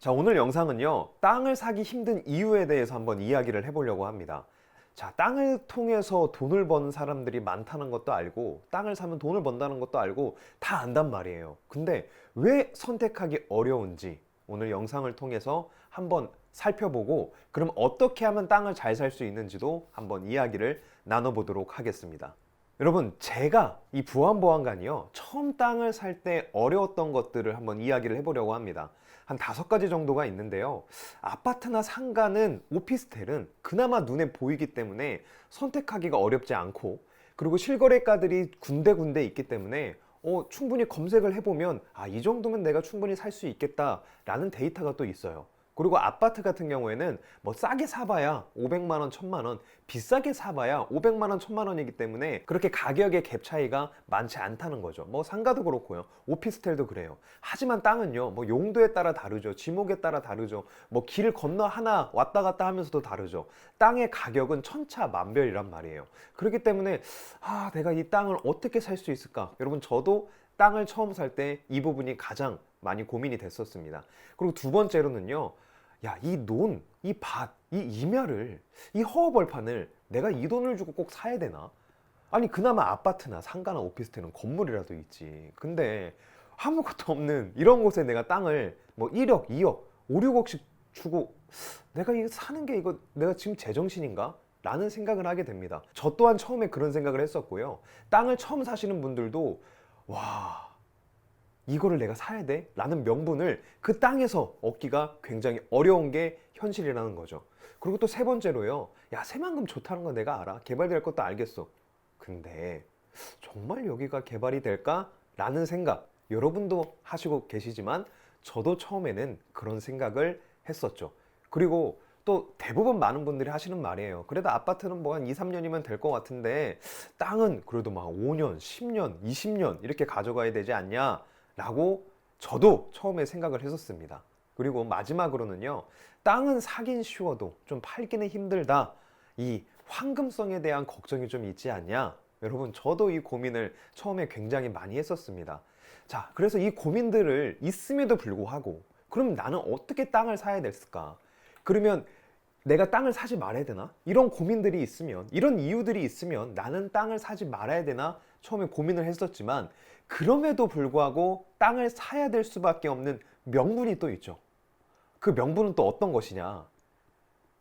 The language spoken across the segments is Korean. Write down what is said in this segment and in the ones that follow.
자, 오늘 영상은요, 땅을 사기 힘든 이유에 대해서 한번 이야기를 해보려고 합니다. 자, 땅을 통해서 돈을 버는 사람들이 많다는 것도 알고, 땅을 사면 돈을 번다는 것도 알고, 다 안단 말이에요. 근데 왜 선택하기 어려운지 오늘 영상을 통해서 한번 살펴보고, 그럼 어떻게 하면 땅을 잘 살 수 있는지도 한번 이야기를 나눠보도록 하겠습니다. 여러분, 제가 이 부안보안관이요, 처음 땅을 살 때 어려웠던 것들을 한번 이야기를 해보려고 합니다. 한 5가지 정도가 있는데요. 아파트나 상가는, 오피스텔은 그나마 눈에 보이기 때문에 선택하기가 어렵지 않고, 그리고 실거래가들이 군데군데 있기 때문에 충분히 검색을 해보면 이 정도면 내가 충분히 살 수 있겠다라는 데이터가 또 있어요. 그리고 아파트 같은 경우에는 뭐 싸게 사봐야 500만 원, 1000만 원, 비싸게 사봐야 500만 원, 1000만 원이기 때문에 그렇게 가격의 갭 차이가 많지 않다는 거죠. 뭐 상가도 그렇고요. 오피스텔도 그래요. 하지만 땅은요, 뭐 용도에 따라 다르죠. 지목에 따라 다르죠. 뭐 길 건너 하나 왔다 갔다 하면서도 다르죠. 땅의 가격은 천차만별이란 말이에요. 그렇기 때문에 내가 이 땅을 어떻게 살 수 있을까? 여러분, 저도 땅을 처음 살 때 이 부분이 가장 많이 고민이 됐었습니다. 그리고 두 번째로는요, 이 논, 이 밭, 이 임야를, 이 허허벌판을 내가 이 돈을 주고 꼭 사야 되나? 아니, 그나마 아파트나 상가나 오피스텔은 건물이라도 있지. 근데 아무것도 없는 이런 곳에 내가 땅을 뭐 1억, 2억, 5, 6억씩 주고 내가 이거 사는 게 이거 내가 지금 제정신인가? 라는 생각을 하게 됩니다. 저 또한 처음에 그런 생각을 했었고요. 땅을 처음 사시는 분들도 이거를 내가 사야 돼? 라는 명분을 그 땅에서 얻기가 굉장히 어려운 게 현실이라는 거죠. 그리고 또 세 번째로요. 새만금 좋다는 건 내가 알아. 개발될 것도 알겠어. 근데 정말 여기가 개발이 될까? 라는 생각, 여러분도 하시고 계시지만 저도 처음에는 그런 생각을 했었죠. 그리고 또 대부분 많은 분들이 하시는 말이에요. 그래도 아파트는 뭐 한 2, 3년이면 될 것 같은데 땅은 그래도 막 5년, 10년, 20년 이렇게 가져가야 되지 않냐? 라고 저도 처음에 생각을 했었습니다. 그리고 마지막으로는요, 땅은 사긴 쉬워도 좀 팔기는 힘들다. 이 황금성에 대한 걱정이 좀 있지 않냐? 여러분, 저도 이 고민을 처음에 굉장히 많이 했었습니다. 자, 그래서 이 고민들을 있음에도 불구하고, 그럼 나는 어떻게 땅을 사야 됐을까? 그러면 내가 땅을 사지 말아야 되나? 이런 고민들이 있으면, 이런 이유들이 있으면 나는 땅을 사지 말아야 되나? 처음에 고민을 했었지만, 그럼에도 불구하고 땅을 사야 될 수밖에 없는 명분이 또 있죠. 그 명분은 또 어떤 것이냐?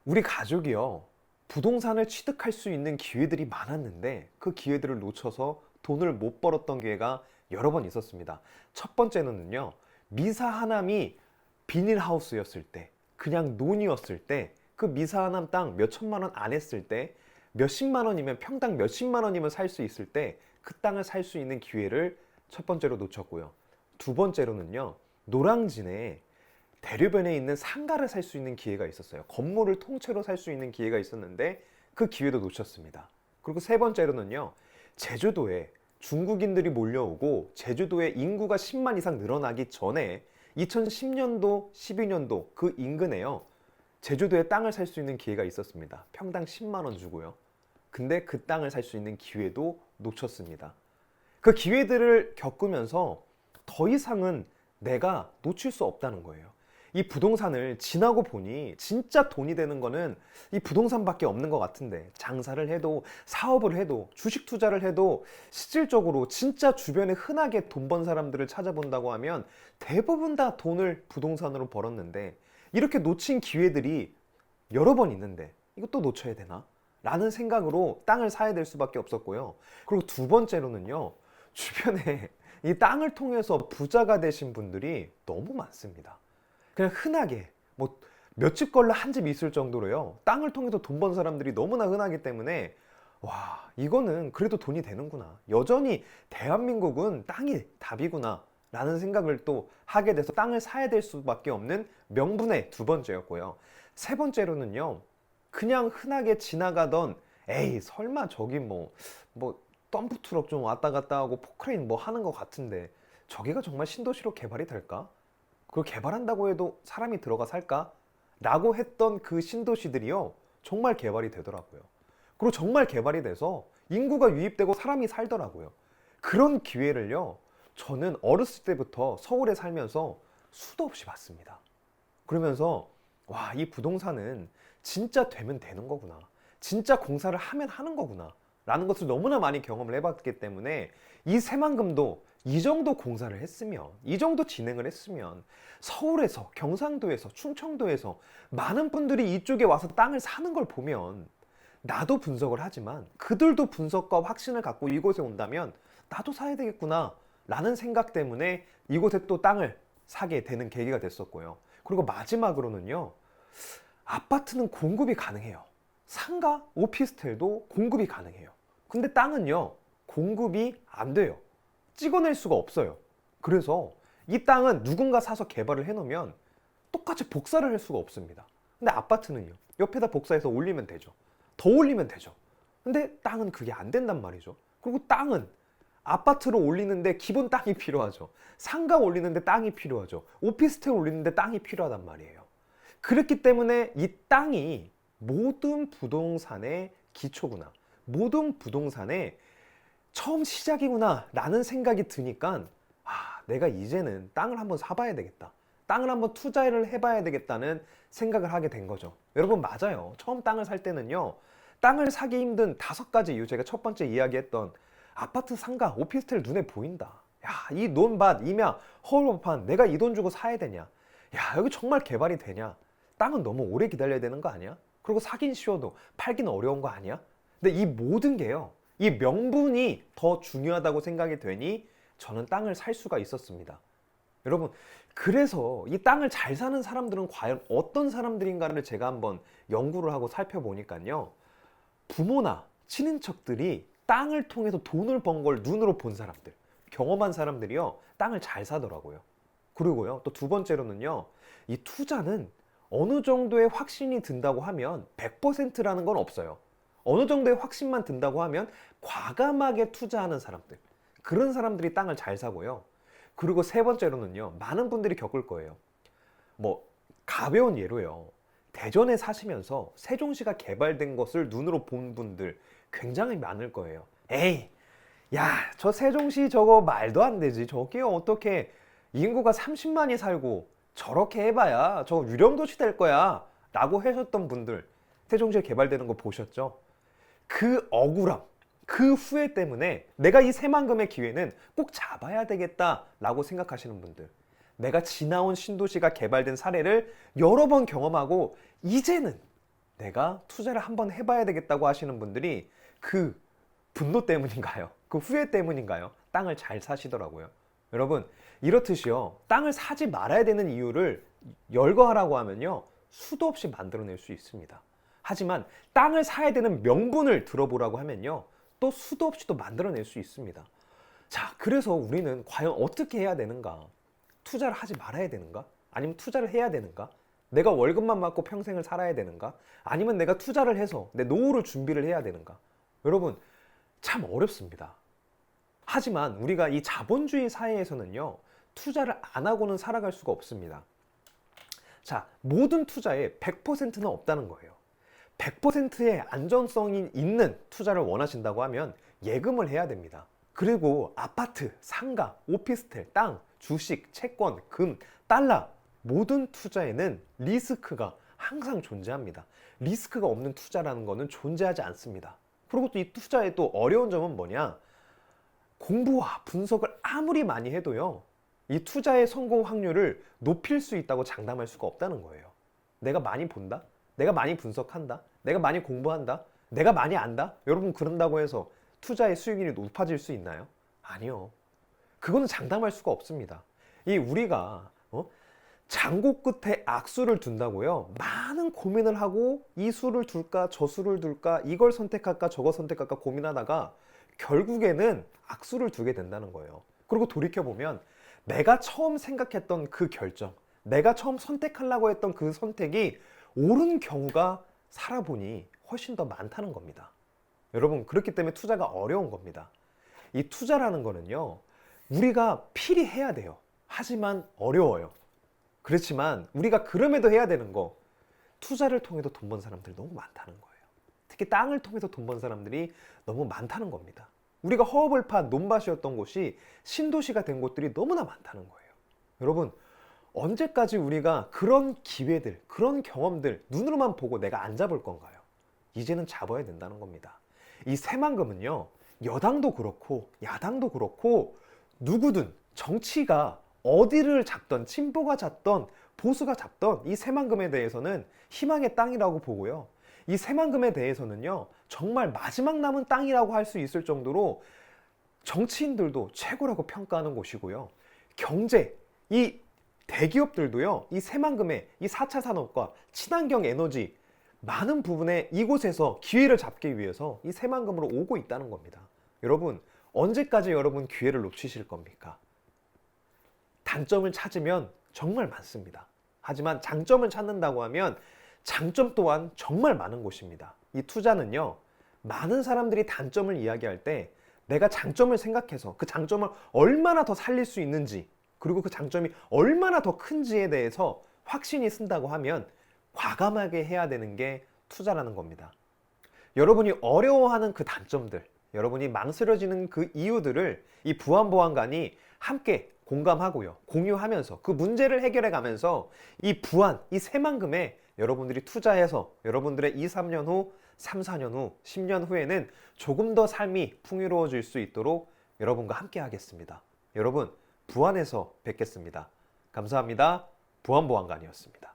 우리 가족이요, 부동산을 취득할 수 있는 기회들이 많았는데 그 기회들을 놓쳐서 돈을 못 벌었던 기회가 여러 번 있었습니다. 첫 번째는요, 미사 하남이 비닐하우스였을 때, 그냥 논이었을 때, 그 미사 하남 땅 몇천만 원 안 했을 때, 몇십만 원이면, 평당 몇십만 원이면 살 수 있을 때 그 땅을 살 수 있는 기회를 첫 번째로 놓쳤고요. 두 번째로는요, 노량진에 대류변에 있는 상가를 살 수 있는 기회가 있었어요. 건물을 통째로 살 수 있는 기회가 있었는데 그 기회도 놓쳤습니다. 그리고 세 번째로는요, 제주도에 중국인들이 몰려오고 제주도에 인구가 10만 이상 늘어나기 전에 2010년도, 12년도 그 인근에요, 제주도에 땅을 살 수 있는 기회가 있었습니다. 평당 10만 원 주고요. 근데 그 땅을 살 수 있는 기회도 놓쳤습니다. 그 기회들을 겪으면서 더 이상은 내가 놓칠 수 없다는 거예요. 이 부동산을 지나고 보니 진짜 돈이 되는 거는 이 부동산밖에 없는 것 같은데, 장사를 해도 사업을 해도 주식 투자를 해도 실질적으로 진짜 주변에 흔하게 돈 번 사람들을 찾아본다고 하면 대부분 다 돈을 부동산으로 벌었는데, 이렇게 놓친 기회들이 여러 번 있는데 이것도 놓쳐야 되나? 라는 생각으로 땅을 사야 될 수밖에 없었고요. 그리고 두 번째로는요, 주변에 이 땅을 통해서 부자가 되신 분들이 너무 많습니다. 그냥 흔하게 뭐 몇 집 걸러 한 집 있을 정도로요, 땅을 통해서 돈 번 사람들이 너무나 흔하기 때문에 이거는 그래도 돈이 되는구나, 여전히 대한민국은 땅이 답이구나 라는 생각을 또 하게 돼서 땅을 사야 될 수밖에 없는 명분의 두 번째였고요. 세 번째로는요, 그냥 흔하게 지나가던, 에이 설마 저기 뭐 덤프트럭 좀 왔다 갔다 하고 포크레인 뭐 하는 것 같은데 저기가 정말 신도시로 개발이 될까? 그걸 개발한다고 해도 사람이 들어가 살까? 라고 했던 그 신도시들이요, 정말 개발이 되더라고요. 그리고 정말 개발이 돼서 인구가 유입되고 사람이 살더라고요. 그런 기회를요, 저는 어렸을 때부터 서울에 살면서 수도 없이 봤습니다. 그러면서 와, 이 부동산은 진짜 되면 되는 거구나. 진짜 공사를 하면 하는 거구나. 라는 것을 너무나 많이 경험을 해봤기 때문에 이 새만금도 이 정도 공사를 했으면, 이 정도 진행을 했으면 서울에서, 경상도에서, 충청도에서 많은 분들이 이쪽에 와서 땅을 사는 걸 보면 나도 분석을 하지만 그들도 분석과 확신을 갖고 이곳에 온다면 나도 사야 되겠구나 라는 생각 때문에 이곳에 또 땅을 사게 되는 계기가 됐었고요. 그리고 마지막으로는요, 아파트는 공급이 가능해요. 상가, 오피스텔도 공급이 가능해요. 근데 땅은요, 공급이 안 돼요. 찍어낼 수가 없어요. 그래서 이 땅은 누군가 사서 개발을 해놓으면 똑같이 복사를 할 수가 없습니다. 근데 아파트는요, 옆에다 복사해서 올리면 되죠. 더 올리면 되죠. 근데 땅은 그게 안 된단 말이죠. 그리고 땅은 아파트로 올리는데 기본 땅이 필요하죠. 상가 올리는데 땅이 필요하죠. 오피스텔 올리는데 땅이 필요하단 말이에요. 그렇기 때문에 이 땅이 모든 부동산의 기초구나, 모든 부동산의 처음 시작이구나 라는 생각이 드니까 내가 이제는 땅을 한번 사봐야 되겠다, 땅을 한번 투자를 해봐야 되겠다는 생각을 하게 된 거죠. 여러분, 맞아요. 처음 땅을 살 때는요, 땅을 사기 힘든 5가지 이유, 제가 첫 번째 이야기했던 아파트, 상가, 오피스텔 눈에 보인다. 야, 이 논밭, 임야, 허울판 내가 이 돈 주고 사야 되냐? 야, 여기 정말 개발이 되냐? 땅은 너무 오래 기다려야 되는 거 아니야? 그리고 사긴 쉬워도 팔기는 어려운 거 아니야? 근데 이 모든 게요, 이 명분이 더 중요하다고 생각이 되니 저는 땅을 살 수가 있었습니다. 여러분, 그래서 이 땅을 잘 사는 사람들은 과연 어떤 사람들인가를 제가 한번 연구를 하고 살펴보니까요, 부모나 친인척들이 땅을 통해서 돈을 번 걸 눈으로 본 사람들, 경험한 사람들이요, 땅을 잘 사더라고요. 그리고요, 또 두 번째로는요, 이 투자는 어느 정도의 확신이 든다고 하면 100%라는 건 없어요. 어느 정도의 확신만 든다고 하면 과감하게 투자하는 사람들, 그런 사람들이 땅을 잘 사고요. 그리고 세 번째로는요, 많은 분들이 겪을 거예요. 뭐 가벼운 예로요, 대전에 사시면서 세종시가 개발된 것을 눈으로 본 분들 굉장히 많을 거예요. 에이, 야, 저 세종시 저거 말도 안 되지. 저게 어떻게 인구가 30만이 살고 저렇게 해봐야 저거 유령도시 될 거야 라고 하셨던 분들, 세종시에 개발되는 거 보셨죠? 그 억울함, 그 후회 때문에 내가 이 새만금의 기회는 꼭 잡아야 되겠다 라고 생각하시는 분들, 내가 지나온 신도시가 개발된 사례를 여러 번 경험하고 이제는 내가 투자를 한번 해봐야 되겠다고 하시는 분들이 그 분노 때문인가요? 그 후회 때문인가요? 땅을 잘 사시더라고요. 여러분, 이렇듯이요, 땅을 사지 말아야 되는 이유를 열거하라고 하면요, 수도 없이 만들어낼 수 있습니다. 하지만 땅을 사야 되는 명분을 들어보라고 하면요, 또 수도 없이 또 만들어낼 수 있습니다. 자, 그래서 우리는 과연 어떻게 해야 되는가? 투자를 하지 말아야 되는가? 아니면 투자를 해야 되는가? 내가 월급만 받고 평생을 살아야 되는가? 아니면 내가 투자를 해서 내 노후를 준비를 해야 되는가? 여러분, 참 어렵습니다. 하지만 우리가 이 자본주의 사회에서는요, 투자를 안 하고는 살아갈 수가 없습니다. 자, 모든 투자에 100%는 없다는 거예요. 100%의 안전성이 있는 투자를 원하신다고 하면 예금을 해야 됩니다. 그리고 아파트, 상가, 오피스텔, 땅, 주식, 채권, 금, 달러, 모든 투자에는 리스크가 항상 존재합니다. 리스크가 없는 투자라는 것은 존재하지 않습니다. 그리고 또 이 투자의 또 어려운 점은 뭐냐? 공부와 분석을 아무리 많이 해도요, 이 투자의 성공 확률을 높일 수 있다고 장담할 수가 없다는 거예요. 내가 많이 본다? 내가 많이 분석한다? 내가 많이 공부한다? 내가 많이 안다? 여러분, 그런다고 해서 투자의 수익률이 높아질 수 있나요? 아니요. 그거는 장담할 수가 없습니다. 이 우리가 장고 끝에 악수를 둔다고요, 많은 고민을 하고 이 수를 둘까 저 수를 둘까 이걸 선택할까 저거 선택할까 고민하다가 결국에는 악수를 두게 된다는 거예요. 그리고 돌이켜보면 내가 처음 생각했던 그 결정, 내가 처음 선택하려고 했던 그 선택이 옳은 경우가 살아보니 훨씬 더 많다는 겁니다. 여러분, 그렇기 때문에 투자가 어려운 겁니다. 이 투자라는 거는요, 우리가 필히 해야 돼요. 하지만 어려워요. 그렇지만 우리가 그럼에도 해야 되는 거, 투자를 통해서 돈 번 사람들이 너무 많다는 거예요. 특히 땅을 통해서 돈 번 사람들이 너무 많다는 겁니다. 우리가 허업을 판 논밭이었던 곳이 신도시가 된 곳들이 너무나 많다는 거예요. 여러분, 언제까지 우리가 그런 기회들, 그런 경험들 눈으로만 보고 내가 안 잡을 건가요? 이제는 잡아야 된다는 겁니다. 이 새만금은요, 여당도 그렇고 야당도 그렇고 누구든 정치가 어디를 잡던 친보가 잡던 보수가 잡던 이 새만금에 대해서는 희망의 땅이라고 보고요. 이 새만금에 대해서는요, 정말 마지막 남은 땅이라고 할 수 있을 정도로 정치인들도 최고라고 평가하는 곳이고요. 경제, 이 대기업들도요, 이 새만금의 이 4차 산업과 친환경 에너지 많은 부분에 이곳에서 기회를 잡기 위해서 이 새만금으로 오고 있다는 겁니다. 여러분, 언제까지 여러분 기회를 놓치실 겁니까? 단점을 찾으면 정말 많습니다. 하지만 장점을 찾는다고 하면 장점 또한 정말 많은 곳입니다. 이 투자는요, 많은 사람들이 단점을 이야기할 때 내가 장점을 생각해서 그 장점을 얼마나 더 살릴 수 있는지, 그리고 그 장점이 얼마나 더 큰지에 대해서 확신이 쓴다고 하면 과감하게 해야 되는 게 투자라는 겁니다. 여러분이 어려워하는 그 단점들, 여러분이 망설여지는 그 이유들을 이 부안보안관이 함께 공감하고요, 공유하면서 그 문제를 해결해 가면서 이 부안, 이 새만금에 여러분들이 투자해서 여러분들의 2, 3년 후, 3, 4년 후, 10년 후에는 조금 더 삶이 풍요로워질 수 있도록 여러분과 함께 하겠습니다. 여러분, 부안에서 뵙겠습니다. 감사합니다. 부안보안관이었습니다.